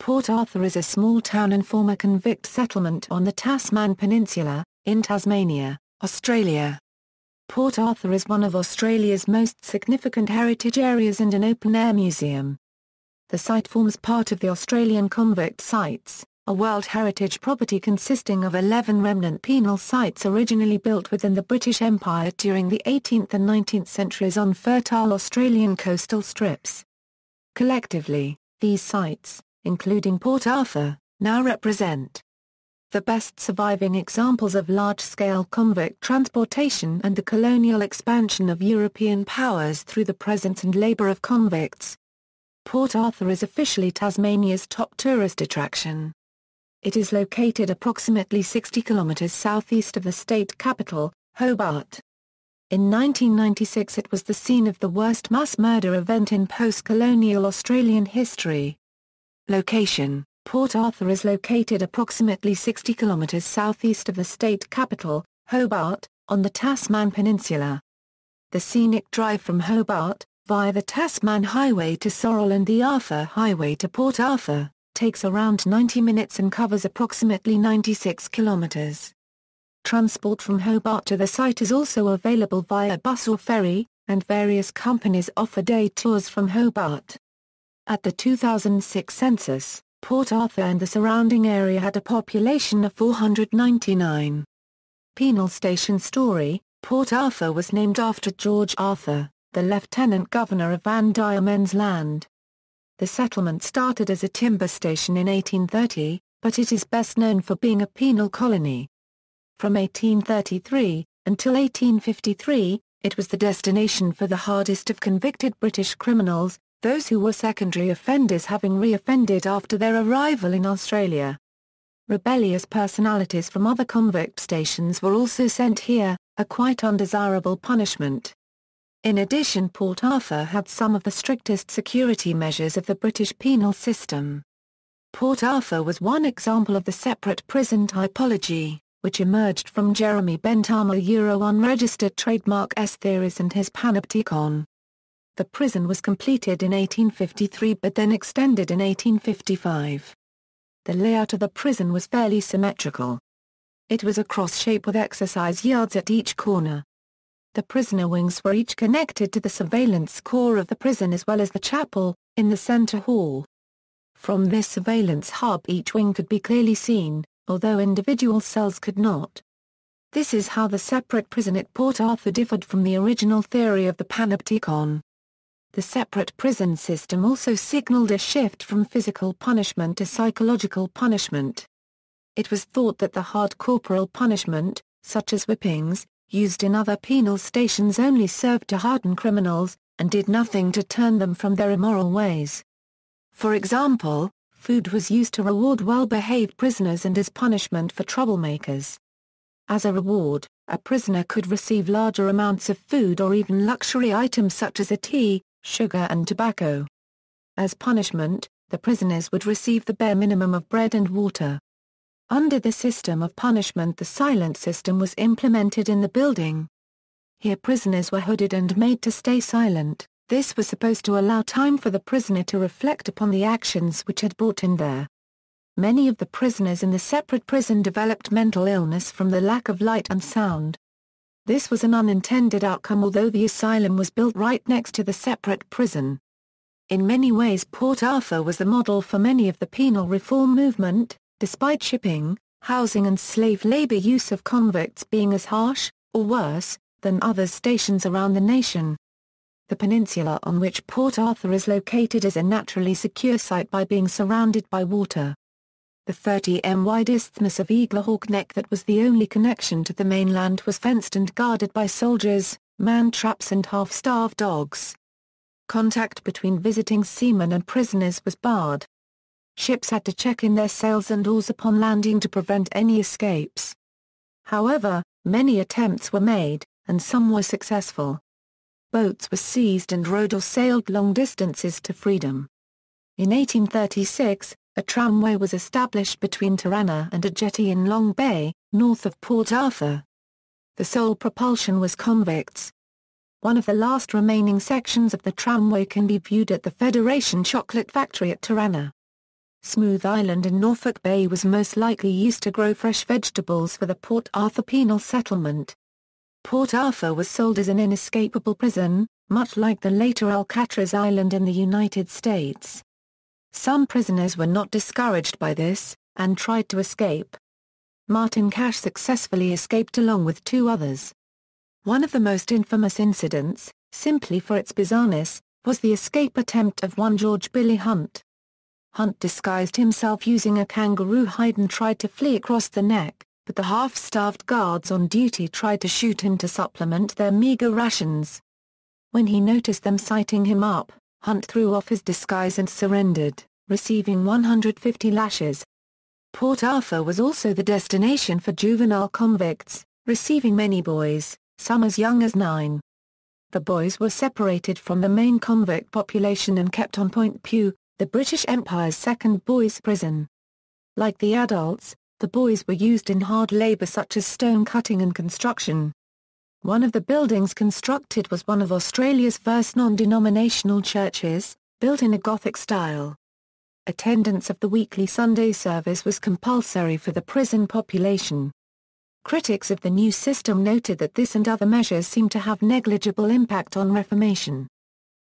Port Arthur is a small town and former convict settlement on the Tasman Peninsula, in Tasmania, Australia. Port Arthur is one of Australia's most significant heritage areas and an open-air museum. The site forms part of the Australian Convict Sites, a World Heritage property consisting of 11 remnant penal sites originally built within the British Empire during the 18th and 19th centuries on fertile Australian coastal strips. Collectively, these sites, including Port Arthur, now represent the best surviving examples of large-scale convict transportation and the colonial expansion of European powers through the presence and labour of convicts. Port Arthur is officially Tasmania's top tourist attraction. It is located approximately 60 kilometres southeast of the state capital, Hobart. In 1996 it was the scene of the worst mass murder event in post-colonial Australian history. Location: Port Arthur is located approximately 60 kilometres southeast of the state capital, Hobart, on the Tasman Peninsula. The scenic drive from Hobart, via the Tasman Highway to Sorrel and the Arthur Highway to Port Arthur, takes around 90 minutes and covers approximately 96 kilometres. Transport from Hobart to the site is also available via bus or ferry, and various companies offer day tours from Hobart. At the 2006 census, Port Arthur and the surrounding area had a population of 499. Penal Station Story: Port Arthur was named after George Arthur, the Lieutenant Governor of Van Diemen's Land. The settlement started as a timber station in 1830, but it is best known for being a penal colony. From 1833, until 1853, it was the destination for the hardest of convicted British criminals, those who were secondary offenders having re-offended after their arrival in Australia. Rebellious personalities from other convict stations were also sent here, a quite undesirable punishment. In addition, Port Arthur had some of the strictest security measures of the British penal system. Port Arthur was one example of the separate prison typology, which emerged from Jeremy Bentham's unregistered trademark S theories and his panopticon. The prison was completed in 1853 but then extended in 1855. The layout of the prison was fairly symmetrical. It was a cross shape with exercise yards at each corner. The prisoner wings were each connected to the surveillance core of the prison as well as the chapel, in the centre hall. From this surveillance hub each wing could be clearly seen, although individual cells could not. This is how the separate prison at Port Arthur differed from the original theory of the panopticon. The separate prison system also signaled a shift from physical punishment to psychological punishment. It was thought that the hard corporal punishment, such as whippings, used in other penal stations only served to harden criminals, and did nothing to turn them from their immoral ways. For example, food was used to reward well-behaved prisoners and as punishment for troublemakers. As a reward, a prisoner could receive larger amounts of food or even luxury items such as tea, sugar and tobacco. As punishment, the prisoners would receive the bare minimum of bread and water. Under the system of punishment, the silent system was implemented in the building. Here prisoners were hooded and made to stay silent. This was supposed to allow time for the prisoner to reflect upon the actions which had brought him there. Many of the prisoners in the separate prison developed mental illness from the lack of light and sound. This was an unintended outcome although the asylum was built right next to the separate prison. In many ways Port Arthur was the model for many of the penal reform movement, despite shipping, housing and slave labour use of convicts being as harsh, or worse, than other stations around the nation. The peninsula on which Port Arthur is located is a naturally secure site by being surrounded by water. The 30 m wide isthmus of Eaglehawk Neck that was the only connection to the mainland was fenced and guarded by soldiers, man-traps and half-starved dogs. Contact between visiting seamen and prisoners was barred. Ships had to check in their sails and oars upon landing to prevent any escapes. However, many attempts were made, and some were successful. Boats were seized and rowed or sailed long distances to freedom. In 1836, a tramway was established between Taranna and a jetty in Long Bay, north of Port Arthur. The sole propulsion was convicts. One of the last remaining sections of the tramway can be viewed at the Federation Chocolate Factory at Taranna. Smooth Island in Norfolk Bay was most likely used to grow fresh vegetables for the Port Arthur penal settlement. Port Arthur was sold as an inescapable prison, much like the later Alcatraz Island in the United States. Some prisoners were not discouraged by this, and tried to escape. Martin Cash successfully escaped along with 2 others. One of the most infamous incidents, simply for its bizarreness, was the escape attempt of one George Billy Hunt. Hunt disguised himself using a kangaroo hide and tried to flee across the neck, but the half-starved guards on duty tried to shoot him to supplement their meager rations. When he noticed them sighting him up, Hunt threw off his disguise and surrendered, receiving 150 lashes. Port Arthur was also the destination for juvenile convicts, receiving many boys, some as young as 9. The boys were separated from the main convict population and kept on Point Pew, the British Empire's second boys' prison. Like the adults, the boys were used in hard labor such as stone cutting and construction. One of the buildings constructed was one of Australia's first non-denominational churches, built in a Gothic style. Attendance of the weekly Sunday service was compulsory for the prison population. Critics of the new system noted that this and other measures seemed to have negligible impact on reformation.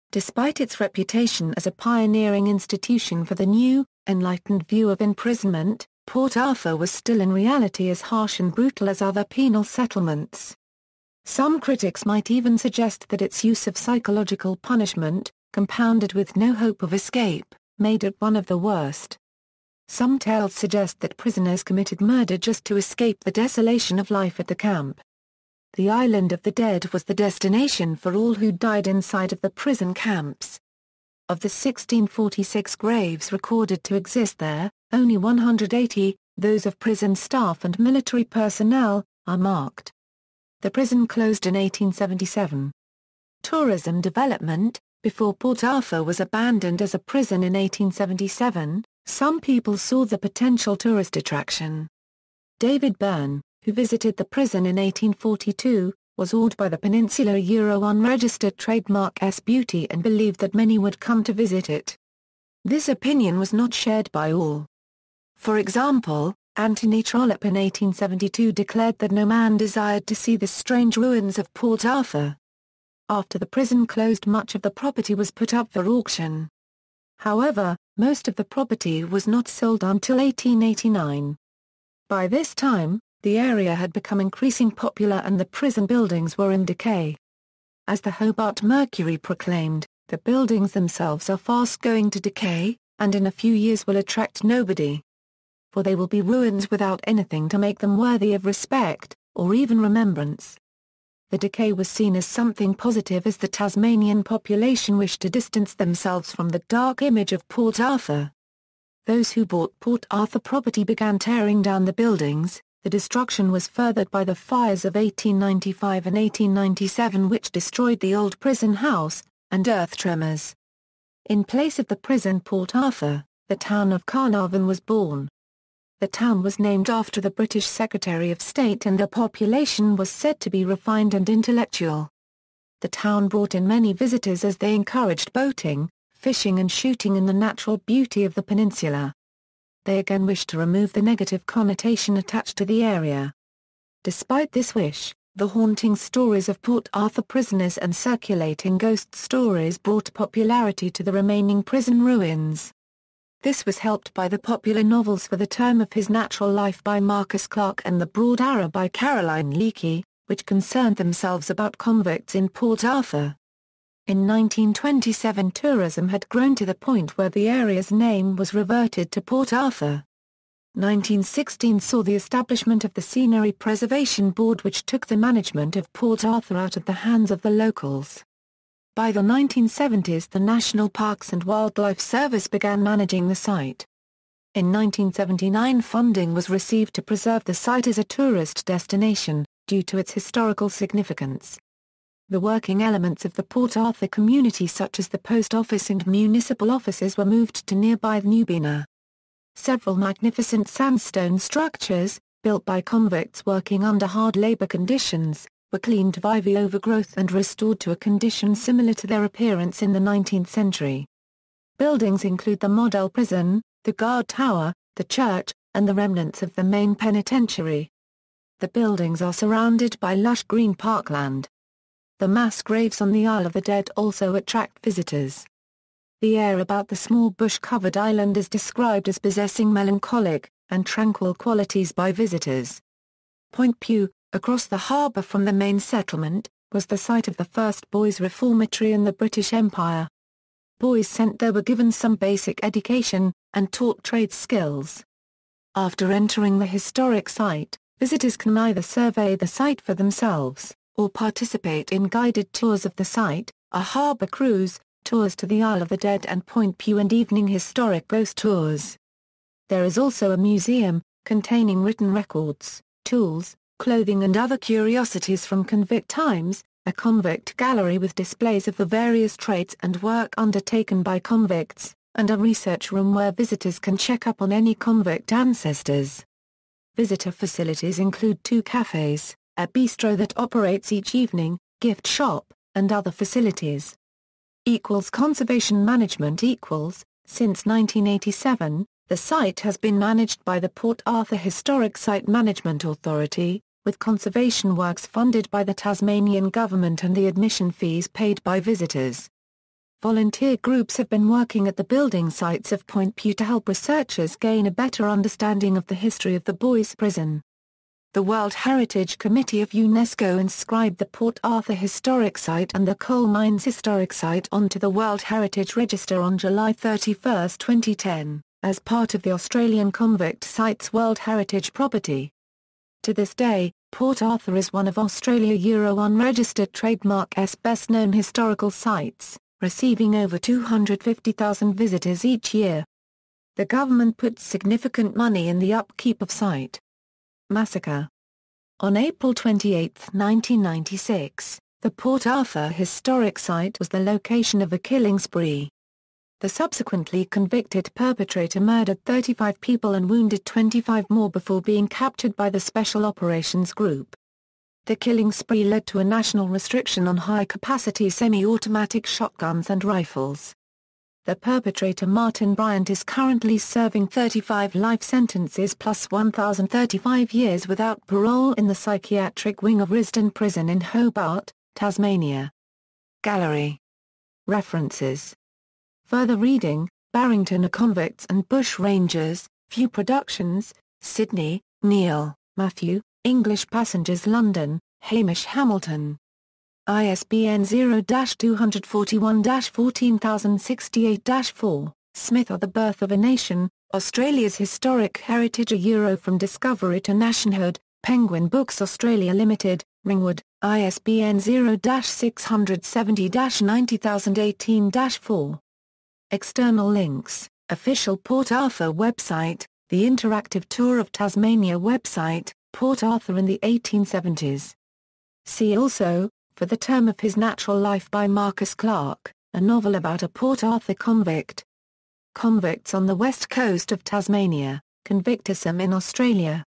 Despite its reputation as a pioneering institution for the new, enlightened view of imprisonment, Port Arthur was still in reality as harsh and brutal as other penal settlements. Some critics might even suggest that its use of psychological punishment, compounded with no hope of escape, made it one of the worst. Some tales suggest that prisoners committed murder just to escape the desolation of life at the camp. The Island of the Dead was the destination for all who died inside of the prison camps. Of the 1646 graves recorded to exist there, only 180, those of prison staff and military personnel, are marked. The prison closed in 1877. Tourism development. Before Port Arthur was abandoned as a prison in 1877, some people saw the potential tourist attraction. David Byrne, who visited the prison in 1842, was awed by the peninsula unregistered trademark's beauty and believed that many would come to visit it. This opinion was not shared by all. For example, Anthony Trollope in 1872 declared that no man desired to see the strange ruins of Port Arthur. After the prison closed, much of the property was put up for auction. However, most of the property was not sold until 1889. By this time, the area had become increasingly popular and the prison buildings were in decay. As the Hobart Mercury proclaimed, the buildings themselves are fast going to decay, and in a few years will attract nobody. For they will be ruins without anything to make them worthy of respect, or even remembrance. The decay was seen as something positive as the Tasmanian population wished to distance themselves from the dark image of Port Arthur. Those who bought Port Arthur property began tearing down the buildings. The destruction was furthered by the fires of 1895 and 1897 which destroyed the old prison house, and earth tremors. In place of the prison Port Arthur, the town of Carnarvon was born. The town was named after the British Secretary of State and the population was said to be refined and intellectual. The town brought in many visitors as they encouraged boating, fishing and shooting in the natural beauty of the peninsula. They again wished to remove the negative connotation attached to the area. Despite this wish, the haunting stories of Port Arthur prisoners and circulating ghost stories brought popularity to the remaining prison ruins. This was helped by the popular novels For the Term of His Natural Life by Marcus Clarke and The Broad Arrow by Caroline Leakey, which concerned themselves about convicts in Port Arthur. In 1927 tourism had grown to the point where the area's name was reverted to Port Arthur. 1916 saw the establishment of the Scenery Preservation Board which took the management of Port Arthur out of the hands of the locals. By the 1970s the National Parks and Wildlife Service began managing the site. In 1979 funding was received to preserve the site as a tourist destination, due to its historical significance. The working elements of the Port Arthur community such as the post office and municipal offices were moved to nearby Newbina. Several magnificent sandstone structures, built by convicts working under hard labor conditions, were cleaned of ivy overgrowth and restored to a condition similar to their appearance in the 19th century. Buildings include the Model Prison, the guard tower, the church, and the remnants of the main penitentiary. The buildings are surrounded by lush green parkland. The mass graves on the Isle of the Dead also attract visitors. The air about the small bush-covered island is described as possessing melancholic and tranquil qualities by visitors. Point Pew, across the harbour from the main settlement, was the site of the first boys' reformatory in the British Empire. Boys sent there were given some basic education, and taught trade skills. After entering the historic site, visitors can either survey the site for themselves, or participate in guided tours of the site, a harbour cruise, tours to the Isle of the Dead and Point Pew and evening historic ghost tours. There is also a museum, containing written records, tools, clothing and other curiosities from convict times, a convict gallery with displays of the various trades and work undertaken by convicts, and a research room where visitors can check up on any convict ancestors. Visitor facilities include 2 cafes, a bistro that operates each evening, gift shop, and other facilities. Conservation management. Since 1987, the site has been managed by the Port Arthur Historic Site Management Authority, with conservation works funded by the Tasmanian government and the admission fees paid by visitors. Volunteer groups have been working at the building sites of Point Pew to help researchers gain a better understanding of the history of the boys' prison. The World Heritage Committee of UNESCO inscribed the Port Arthur Historic Site and the Coal Mines Historic Site onto the World Heritage Register on July 31, 2010, as part of the Australian Convict Sites World Heritage Property. To this day, Port Arthur is one of Australia unregistered trademark's best-known historical sites, receiving over 250,000 visitors each year. The government puts significant money in the upkeep of site. Massacre. On April 28, 1996, the Port Arthur Historic Site was the location of a killing spree. The subsequently convicted perpetrator murdered 35 people and wounded 25 more before being captured by the Special Operations Group. The killing spree led to a national restriction on high-capacity semi-automatic shotguns and rifles. The perpetrator Martin Bryant is currently serving 35 life sentences plus 1,035 years without parole in the psychiatric wing of Risdon Prison in Hobart, Tasmania. Gallery. References. Further reading, Barrington A Convicts and Bush Rangers, Few Productions, Sydney, Neil, Matthew, English Passengers London, Hamish Hamilton. ISBN 0-241-14068-4, Smith or The Birth of a Nation, Australia's Historic Heritage From Discovery to Nationhood, Penguin Books Australia Limited, Ringwood, ISBN 0-670-90018-4. External links, Official Port Arthur website, The Interactive Tour of Tasmania website, Port Arthur in the 1870s. See also, For the Term of His Natural Life by Marcus Clarke, a novel about a Port Arthur convict. Convicts on the west coast of Tasmania, Convictism in Australia.